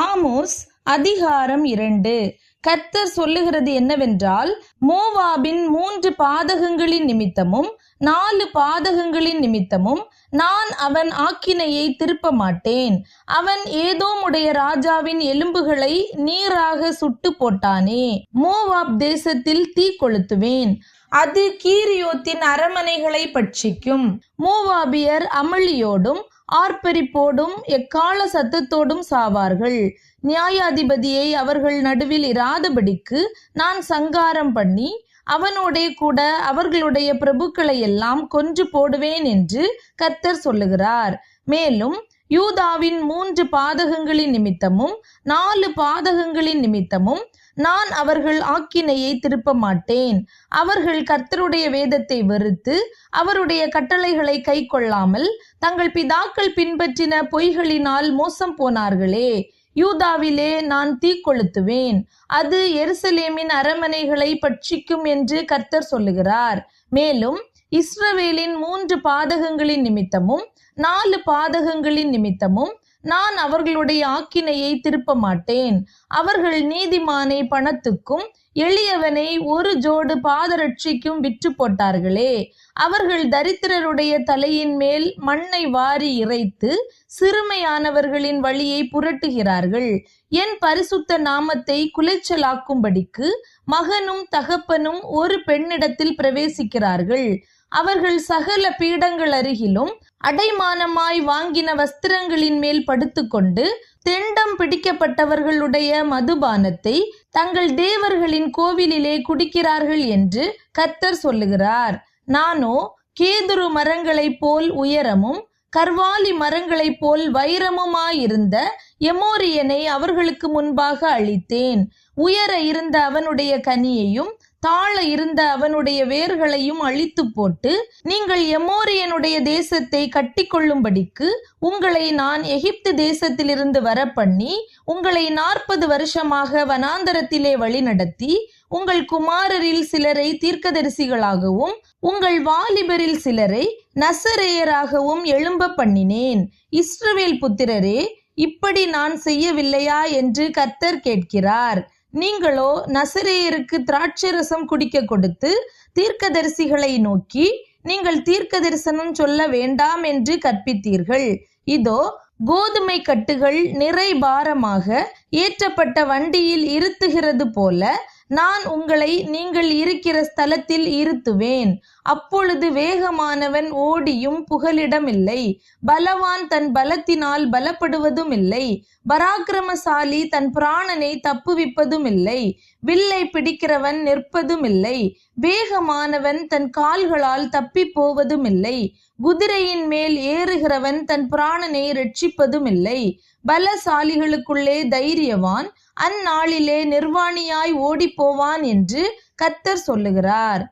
Amos அதிகாரம் 2. கர்த்தர் சொல்லுகிறது என்னவென்றால், மோவாபின் 3 பாதகங்களின் நிமித்தமும் 4 பாதகங்களின் நிமித்தமும் நான் அவன் ஆக்கினையை திருப்ப மாட்டேன். அவன் ஏதோமுடைய ராஜாவின் எலும்புகளை நீராக சுட்டு போட்டானே. மோவாப் தேசத்தில் தீ கொளுத்துவேன், அது கீரியோத்தின் அரமனைகளை பட்சிக்கும். மோவாபியர் அமளியோடும் ஆர்ப்பரிப்போடும் எக்கால சத்தத்தோடும் சாவார்கள். நியாயாதிபதியை அவர்கள் நடுவில் இராதபடிக்கு நான் சங்காரம் பண்ணி அவனோடே கூட அவர்களுடைய பிரபுக்களை எல்லாம் கொன்று போடுவேன் என்று கர்த்தர் சொல்லுகிறார். மேலும் யூதாவின் 3 பாதகங்களின் நிமித்தமும் 4 பாதகங்களின் நிமித்தமும் நான் அவர்கள் ஆக்கினையை திருப்ப மாட்டேன். அவர்கள் கர்த்தருடைய வேதத்தை வெறுத்து அவருடைய கட்டளைகளை கை கொள்ளாமல் தங்கள் பிதாக்கள் பின்பற்றின பொய்களினால் மோசம் போனார்களே. யூதாவிலே நான் தீ கொளுத்துவேன், அது எருசலேமின் அரமனைகளை பட்சிக்கும் என்று கர்த்தர் சொல்லுகிறார். மேலும் இஸ்ரவேலின் 3 பாதகங்களின் நிமித்தமும் 4 பாதகங்களின் நிமித்தமும் நான் அவர்களுடைய ஆக்கினையை திருப்ப மாட்டேன். அவர்கள் நீதிமானை பணத்துக்கும் எளியவனை ஒரு ஜோடு பாதரட்சிக்கும் விற்று போட்டார்களே. அவர்கள் தரித்திரருடைய தலையின் மேல் மண்ணை வாரி இறைத்து சிறுமையானவர்களின் வழியை புரட்டுகிறார்கள். என் பரிசுத்த நாமத்தை குலைச்சலாக்கும்படிக்கு மகனும் தகப்பனும் ஒரு பெண்ணிடத்தில் பிரவேசிக்கிறார்கள். அவர்கள் சகல பீடங்கள் அருகிலும் அடைமானமாய் வாங்கின வஸ்திரங்களின் மேல் படுத்துக்கொண்டு தெண்டம் பிடிக்கப்பட்டவர்களுடைய மதுபானத்தை தங்கள் தேவர்களின் கோவிலிலே குடிக்கிறார்கள் என்று கர்த்தர் சொல்லுகிறார். நானோ கேதுரு மரங்களைப் போல் உயரமும் கர்வாலி மரங்களைப் போல் வைரமுமாயிருந்த எமோரியனை அவர்களுக்கு முன்பாக அழித்தேன். உயர இருந்த அவனுடைய கனியையும் தாழ இருந்த அவனுடைய வேர்களையும் அழித்து போட்டு, நீங்கள் எமோரியனுடைய தேசத்தை கட்டி கொள்ளும்படிக்கு உங்களை நான் எகிப்து தேசத்திலிருந்து வரப்பண்ணி உங்களை 40 வருஷமாக வனாந்தரத்திலே வழிநடத்தி உங்கள் குமாரரில் சிலரை தீர்க்கதரிசிகளாகவும் உங்கள் வாலிபரில் சிலரை நசரேயராகவும் எழும்ப பண்ணினேன். இஸ்ரவேல் புத்திரரே, இப்படி நான் செய்யவில்லையா என்று கர்த்தர் கேட்கிறார். நீங்களோ நசரேயருக்கு திராட்சரசம் குடிக்க கொடுத்து தீர்க்கதரிசிகளை நோக்கி நீங்கள் தீர்க்க தரிசனம் சொல்ல வேண்டாம் என்று கற்பித்தீர்கள். இதோ கோதுமை கட்டுகள் நிறை பாரமாக ஏற்றப்பட்ட வண்டியில் இருத்துகிறது போல நான் உங்களை நீங்கள் இருக்கிற ஸ்தலத்தில் இருத்துவேன். அப்பொழுது வேகமானவன் ஓடியும் புகலிடமில்லை, பலவான் தன் பலத்தினால் பலப்படுவதும் இல்லை, பராக்கிரமசாலி தன் பிராணனை தப்புவிப்பதும் இல்லை, வில்லை பிடிக்கிறவன் நிற்பதும் இல்லை, வேகமானவன் தன் கால்களால் தப்பி போவதும் இல்லை, குதிரையின் மேல் ஏறுகிறவன் தன் பிராணனை ரட்சிப்பதும் இல்லை. பலசாலிகளுக்குள்ளே தைரியவான் அந்நாளிலே நிர்வாணியாய் ஓடி போவான் என்று கர்த்தர் சொல்லுகிறார்.